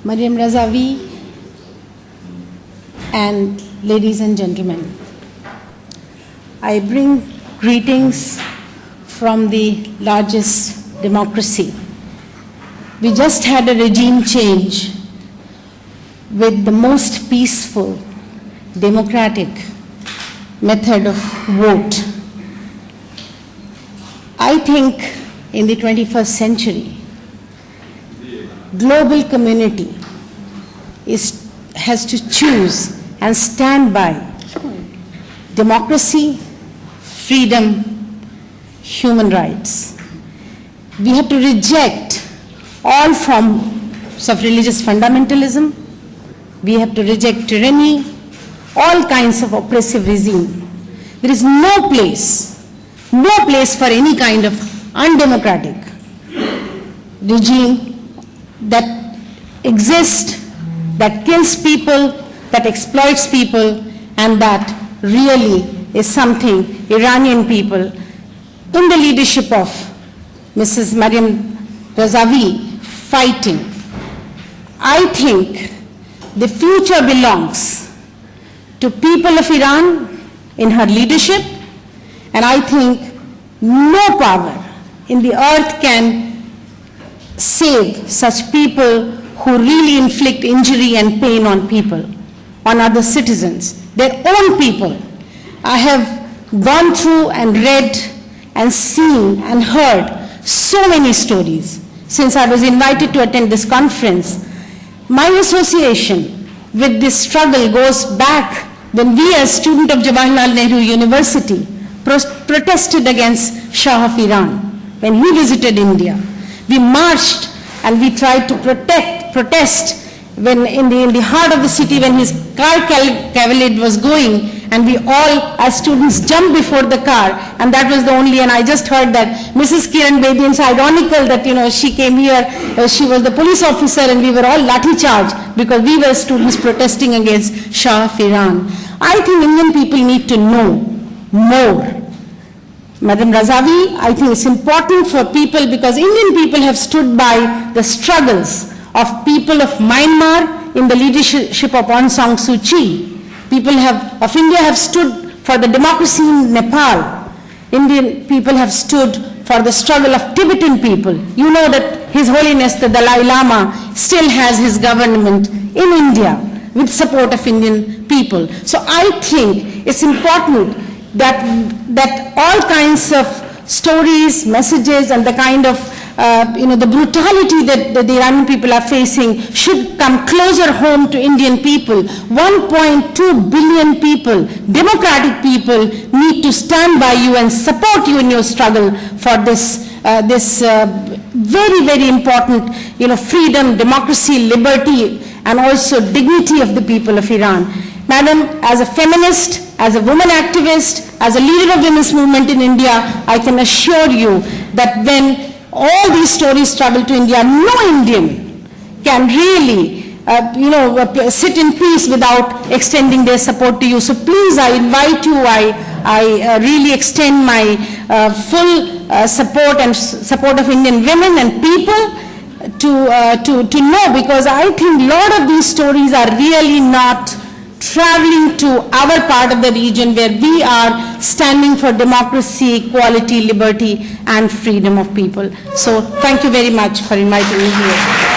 Maryam Razavi, and ladies and gentlemen, I bring greetings from the largest democracy. We just had a regime change with the most peaceful, democratic method of vote. I think in the 21st century, global community has to choose and stand by democracy, freedom, human rights. We have to reject all forms of religious fundamentalism. We have to reject tyranny, all kinds of oppressive regime. There is no place for any kind of undemocratic regime that exists, that kills people, that exploits people, and that really is something Iranian people, in the leadership of Mrs. Maryam Razavi, fighting. I think the future belongs to people of Iran in her leadership, and I think no power in the earth can save such people who really inflict injury and pain on people, on other citizens, their own people. I have gone through and read and seen and heard so many stories since I was invited to attend this conference. My association with this struggle goes back when we, as students of Jawaharlal Nehru University, protested against Shah of Iran when he visited India. We marched and we tried to protest when in the heart of the city when his car cavalcade was going, and we all as students jumped before the car, and that was the only, and I just heard that Mrs. Kiran Bedi, it's ironical that she came here, she was the police officer and we were all lathi charged because we were students protesting against Shah of Iran. I think Indian people need to know more. Madam Razavi, I think it's important for people because Indian people have stood by the struggles of people of Myanmar in the leadership of Aung San Suu Kyi. People of India have stood for the democracy in Nepal. Indian people have stood for the struggle of Tibetan people. You know that His Holiness the Dalai Lama still has his government in India with support of Indian people. So I think it's important that all kinds of stories, messages, and the kind of the brutality that the Iranian people are facing should come closer home to Indian people. 1.2 billion people, democratic people, need to stand by you and support you in your struggle for this very, very important freedom, democracy, liberty, and also dignity of the people of Iran. Madam, as a feminist, as a woman activist, as a leader of women's movement in India, I can assure you that when all these stories travel to India, no Indian can really, sit in peace without extending their support to you. So please, I invite you, I really extend my full support and support of Indian women and people to know, because I think a lot of these stories are really not traveling to our part of the region where we are standing for democracy, equality, liberty, and freedom of people. So thank you very much for inviting me here.